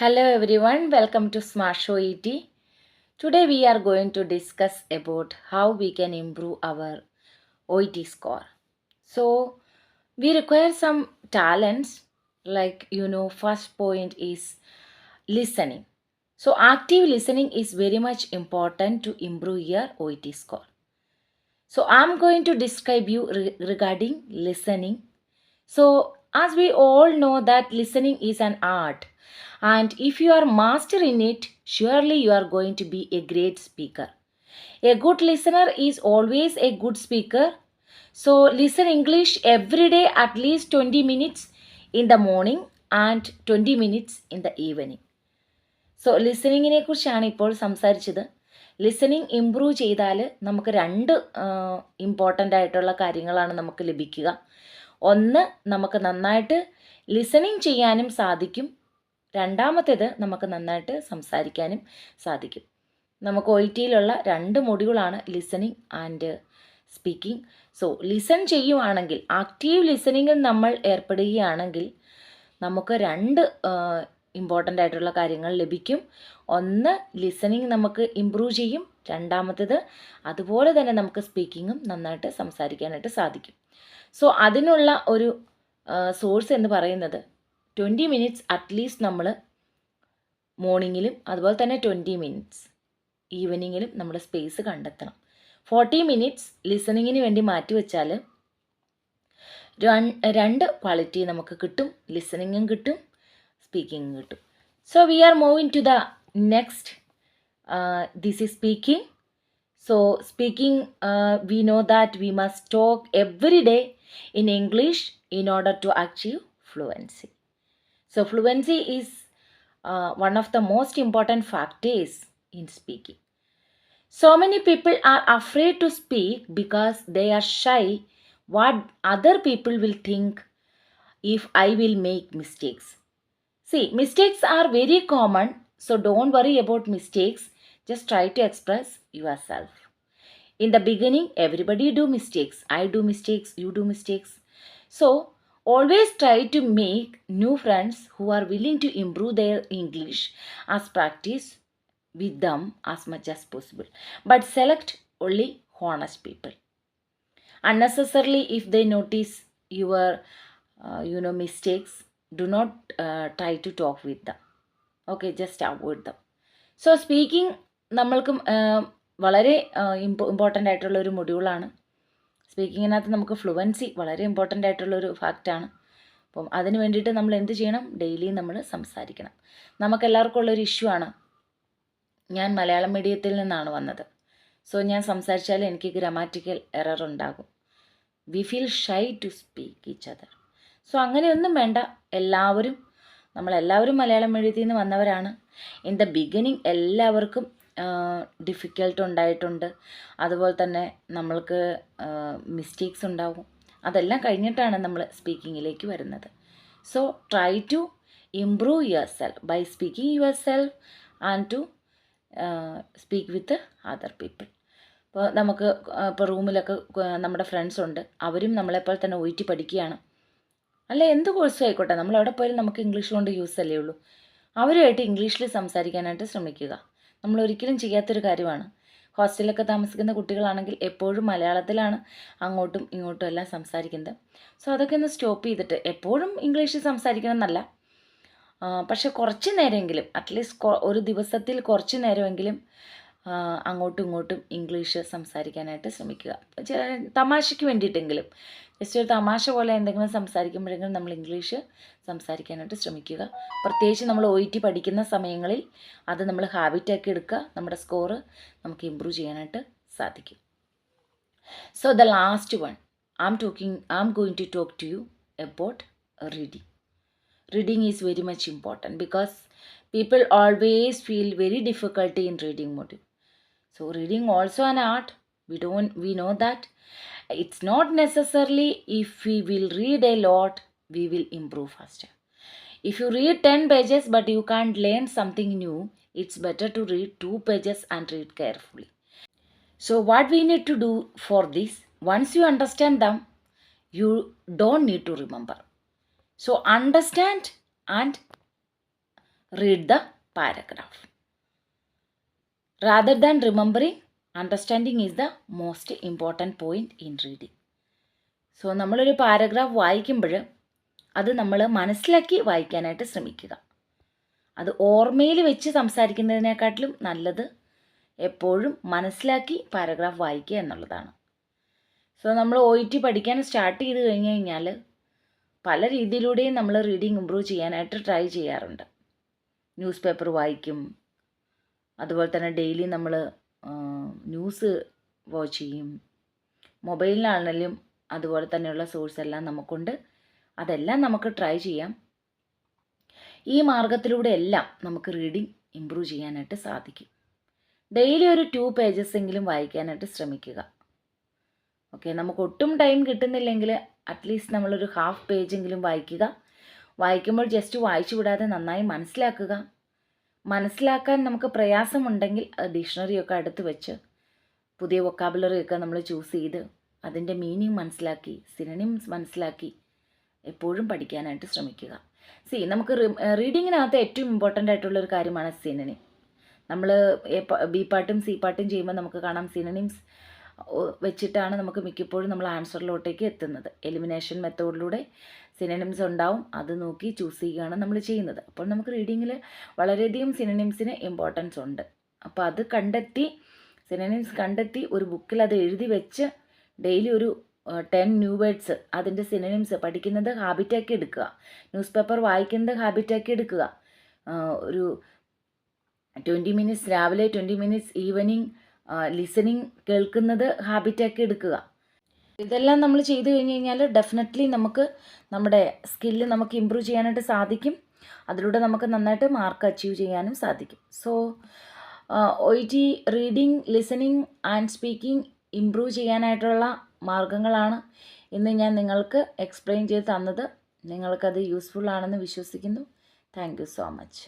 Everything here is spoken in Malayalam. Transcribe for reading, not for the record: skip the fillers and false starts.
Hello everyone, welcome to Smart Show ET. Today we are going to discuss about how we can improve our OET score. So we require some talents like first point is listening. So active listening is very much important to improve your OET score. So I'm going to describe you regarding listening. So as we all know that listening is an art, and if you are master in it, surely you are going to be a great speaker. A good listener is always a good speaker. So listen English every day at least 20 minutes in the morning and 20 minutes in the evening. So ലിസണിങ്ങിനെ കുറിച്ചാണ് ഇപ്പോൾ സംസാരിച്ചത്. ലിസണിങ് ഇമ്പ്രൂവ് ചെയ്താൽ നമുക്ക് രണ്ട് ഇമ്പോർട്ടൻ്റ് ആയിട്ടുള്ള കാര്യങ്ങളാണ് നമുക്ക് ലഭിക്കുക. ഒന്ന്, നമുക്ക് നന്നായിട്ട് ലിസണിങ് ചെയ്യാനും സാധിക്കും. രണ്ടാമത്തേത്, നമുക്ക് നന്നായിട്ട് സംസാരിക്കാനും സാധിക്കും. നമുക്ക് OETയിലുള്ള രണ്ട് മൊഡ്യൂളാണ് listening and speaking. So listen ചെയ്യുവാണെങ്കിൽ, ആക്റ്റീവ് ലിസണിങ്ങിൽ നമ്മൾ ഏർപ്പെടുകയാണെങ്കിൽ നമുക്ക് രണ്ട് ഇമ്പോർട്ടൻ്റ് ആയിട്ടുള്ള കാര്യങ്ങൾ ലഭിക്കും. ഒന്ന്, ലിസണിങ് നമുക്ക് ഇമ്പ്രൂവ് ചെയ്യും. രണ്ടാമത്തേത്, അതുപോലെ തന്നെ നമുക്ക് സ്പീക്കിങ്ങും നന്നായിട്ട് സംസാരിക്കാനായിട്ട് സാധിക്കും. സോ അതിനുള്ള ഒരു സോഴ്സ് എന്ന് പറയുന്നത് 20 മിനിറ്റ്സ് അറ്റ്ലീസ്റ്റ് നമ്മൾ മോർണിംഗിലും അതുപോലെ തന്നെ 20 മിനിറ്റ്സ് ഈവനിങ്ങിലും നമ്മൾ സ്പേസ് കണ്ടെത്തണം. 40 മിനിറ്റ്സ് ലിസണിങ്ങിന് വേണ്ടി മാറ്റി വെച്ചാൽ രണ്ട് ക്വാളിറ്റി നമുക്ക് കിട്ടും. ലിസണിങ്ങും കിട്ടും, സ്പീക്കിങ്ങും കിട്ടും. So we are moving to the next. This is speaking. So speaking, we know that we must talk every day in English in order to achieve fluency. So fluency is one of the most important factors in speaking. So many people are afraid to speak because they are shy what other people will think if I will make mistakes. See, mistakes are very common, so don't worry about mistakes. Just try to express yourself. In the beginning, everybody do mistakes. I do mistakes, you do mistakes. So, always try to make new friends who are willing to improve their English as practice with them as much as possible. But select only honest people. Unnecessarily, if they notice your mistakes, do not try to talk with them. Okay, just avoid them. So speaking നമ്മൾക്കും വളരെ ഇമ്പോർട്ടൻ്റ് ആയിട്ടുള്ളൊരു മൊഡ്യൂളാണ്. സ്പീക്കിങ്ങിനകത്ത് നമുക്ക് ഫ്ലുവൻസി വളരെ ഇമ്പോർട്ടൻ്റ് ആയിട്ടുള്ളൊരു ഫാക്റ്റാണ്. അപ്പം അതിന് വേണ്ടിയിട്ട് നമ്മൾ എന്ത് ചെയ്യണം? ഡെയിലി നമ്മൾ സംസാരിക്കണം. നമുക്കെല്ലാവർക്കും ഉള്ളൊരു ഇഷ്യൂ ആണ്. ഞാൻ മലയാളം മീഡിയത്തിൽ നിന്നാണ് വന്നത്. സോ ഞാൻ സംസാരിച്ചാൽ എനിക്ക് ഗ്രാമാറ്റിക്കൽ എറർ ഉണ്ടാകും. We feel shy to speak each other. So അങ്ങനെയൊന്നും വേണ്ട. നമ്മളെല്ലാവരും മലയാളം മീഡിയത്തിൽ നിന്ന് വന്നവരാണ്. ഇൻ ദ ബിഗിനിങ് എല്ലാവർക്കും ഡിഫിക്കൽട്ട് ഉണ്ടായിട്ടുണ്ട്. അതുപോലെ തന്നെ നമ്മൾക്ക് മിസ്റ്റേക്സ് ഉണ്ടാവും. അതെല്ലാം കഴിഞ്ഞിട്ടാണ് നമ്മൾ സ്പീക്കിങ്ങിലേക്ക് വരുന്നത്. So try to improve yourself by speaking yourself and to speak with other people. ഇപ്പോൾ നമുക്ക് ഇപ്പോൾ റൂമിലൊക്കെ നമ്മുടെ ഫ്രണ്ട്സ് ഉണ്ട്. അവരും നമ്മളെപ്പോലെ തന്നെ OET പഠിക്കുകയാണ്. അല്ല, എന്ത് കോഴ്സും ആയിക്കോട്ടെ, നമ്മൾ എവിടെ പോയാലും നമുക്ക് ഇംഗ്ലീഷ് കൊണ്ട് യൂസ് അല്ലേ ഉള്ളൂ. അവരുമായിട്ട് ഇംഗ്ലീഷിൽ സംസാരിക്കാനായിട്ട് ശ്രമിക്കുക. നമ്മൾ ഒരിക്കലും ചെയ്യാത്തൊരു കാര്യമാണ്. ഹോസ്റ്റലിലൊക്കെ താമസിക്കുന്ന കുട്ടികളാണെങ്കിൽ എപ്പോഴും മലയാളത്തിലാണ് അങ്ങോട്ടും ഇങ്ങോട്ടും എല്ലാം സംസാരിക്കുന്നത്. സോ അതൊക്കെ ഒന്ന് സ്റ്റോപ്പ് ചെയ്തിട്ട്, എപ്പോഴും ഇംഗ്ലീഷിൽ സംസാരിക്കണം എന്നല്ല, പക്ഷെ കുറച്ച് നേരമെങ്കിലും, അറ്റ്ലീസ്റ്റ് ഒരു ദിവസത്തിൽ കുറച്ച് നേരമെങ്കിലും അങ്ങോട്ടും ഇങ്ങോട്ടും ഇംഗ്ലീഷ് സംസാരിക്കാനായിട്ട് ശ്രമിക്കുക. തമാശയ്ക്ക് വേണ്ടിയിട്ടെങ്കിലും, ജസ്റ്റ് ഒരു തമാശ പോലെ എന്തെങ്കിലും സംസാരിക്കുമ്പോഴെങ്കിലും നമ്മൾ ഇംഗ്ലീഷ് സംസാരിക്കാനായിട്ട് ശ്രമിക്കുക. പ്രത്യേകിച്ച് നമ്മൾ OET പഠിക്കുന്ന സമയങ്ങളിൽ അത് നമ്മൾ ഹാബിറ്റാക്കി എടുക്കുക. നമ്മുടെ സ്കോറ് നമുക്ക് ഇമ്പ്രൂവ് ചെയ്യാനായിട്ട് സാധിക്കും. So the last one, I am going to talk to you about reading. Reading is very much important because people always feel very difficulty in reading module. So reading also an art. We know that it's not necessarily if we will read a lot we will improve faster. If you read 10 pages but you can't learn something new, it's better to read 2 pages and read carefully. So what we need to do for this, once you understand them, you don't need to remember. So understand and read the paragraph. Rather than remembering, understanding is the most important point in reading. So നമ്മളൊരു പാരഗ്രാഫ് വായിക്കുമ്പോൾ അത് നമ്മൾ മനസ്സിലാക്കി വായിക്കാനായിട്ട് ശ്രമിക്കുക. അത് ഓർമ്മയിൽ വെച്ച് സംസാരിക്കുന്നതിനെക്കാട്ടിലും നല്ലത് എപ്പോഴും മനസ്സിലാക്കി പാരഗ്രാഫ് വായിക്കുക എന്നുള്ളതാണ്. സോ നമ്മൾ OET പഠിക്കാൻ സ്റ്റാർട്ട് ചെയ്ത് കഴിഞ്ഞ് കഴിഞ്ഞാൽ പല രീതിയിലൂടെയും നമ്മൾ റീഡിങ് ഇമ്പ്രൂവ് ചെയ്യാനായിട്ട് ട്രൈ ചെയ്യാറുണ്ട്. ന്യൂസ് പേപ്പർ വായിക്കും, അതുപോലെ തന്നെ ഡെയിലി നമ്മൾ ന്യൂസ് വാച്ച് ചെയ്യും, മൊബൈലിലാണെങ്കിലും അതുപോലെ തന്നെയുള്ള സോഴ്സ് എല്ലാം നമുക്കുണ്ട്. അതെല്ലാം നമുക്ക് ട്രൈ ചെയ്യാം. ഈ മാർഗത്തിലൂടെ എല്ലാം നമുക്ക് റീഡിങ് ഇമ്പ്രൂവ് ചെയ്യാനായിട്ട് സാധിക്കും. ഡെയിലി ഒരു 2 പേജസ് എങ്കിലും വായിക്കാനായിട്ട് ശ്രമിക്കുക. ഓക്കെ, നമുക്ക് ഒട്ടും ടൈം കിട്ടുന്നില്ലെങ്കിൽ അറ്റ്ലീസ്റ്റ് നമ്മളൊരു 1/2 പേജെങ്കിലും വായിക്കുക. വായിക്കുമ്പോൾ ജസ്റ്റ് വായിച്ചു വിടാതെ നന്നായി മനസ്സിലാക്കുക. മനസ്സിലാക്കാൻ നമുക്ക് പ്രയാസമുണ്ടെങ്കിൽ ഡിക്ഷണറിയൊക്കെ അടുത്ത് വെച്ച് പുതിയ വൊക്കാബുലറിയൊക്കെ നമ്മൾ ചൂസ് ചെയ്ത് അതിൻ്റെ മീനിങ് മനസ്സിലാക്കി, സിനണിംസ് മനസ്സിലാക്കി എപ്പോഴും പഠിക്കാനായിട്ട് ശ്രമിക്കുക. നമുക്ക് റീഡിങ്ങിനകത്ത് ഏറ്റവും ഇമ്പോർട്ടൻ്റ് ആയിട്ടുള്ളൊരു കാര്യമാണ് സിനണിം. നമ്മൾ ബി പാർട്ടും സി പാർട്ടും ചെയ്യുമ്പോൾ നമുക്ക് കാണാം സിനണിംസ് വെച്ചിട്ടാണ് നമുക്ക് മിക്കപ്പോഴും നമ്മൾ ആൻസറിലോട്ടേക്ക് എത്തുന്നത്. എലിമിനേഷൻ മെത്തേഡിലൂടെ സിനണിംസ് ഉണ്ടാവും, അത് നോക്കി ചൂസ് ചെയ്യുകയാണ് നമ്മൾ ചെയ്യുന്നത്. അപ്പോൾ നമുക്ക് റീഡിങ്ങിൽ വളരെയധികം സിനണിംസിന് ഇമ്പോർട്ടൻസ് ഉണ്ട്. അപ്പോൾ അത് സിനണിംസ് കണ്ടെത്തി ഒരു ബുക്കിൽ അത് എഴുതി വെച്ച് ഡെയിലി ഒരു 10 ന്യൂ വേർഡ്സ് അതിൻ്റെ സിനണിംസ് പഠിക്കുന്നത് ഹാബിറ്റാക്കി എടുക്കുക. ന്യൂസ് പേപ്പർ വായിക്കുന്നത് ഹാബിറ്റാക്കി എടുക്കുക. ഒരു 20 മിനിറ്റ്സ് രാവിലെ, 20 മിനിറ്റ്സ് ഈവനിങ് ലിസണിങ് കേൾക്കുന്നത് ഹാബിറ്റാക്കി എടുക്കുക. ഇതെല്ലാം നമ്മൾ ചെയ്തു കഴിഞ്ഞ് കഴിഞ്ഞാൽ ഡെഫിനറ്റ്ലി നമുക്ക് നമ്മുടെ സ്കില്ല് നമുക്ക് ഇമ്പ്രൂവ് ചെയ്യാനായിട്ട് സാധിക്കും. അതിലൂടെ നമുക്ക് നന്നായിട്ട് മാർക്ക് അച്ചീവ് ചെയ്യാനും സാധിക്കും. So OET reading, listening and speaking improve ചെയ്യാനായിട്ടുള്ള മാർഗങ്ങളാണ് ഇന്ന് ഞാൻ നിങ്ങൾക്ക് എക്സ്പ്ലെയിൻ ചെയ്ത് തന്നത്. നിങ്ങൾക്കത് യൂസ്ഫുൾ ആണെന്ന് വിശ്വസിക്കുന്നു. Thank you so much.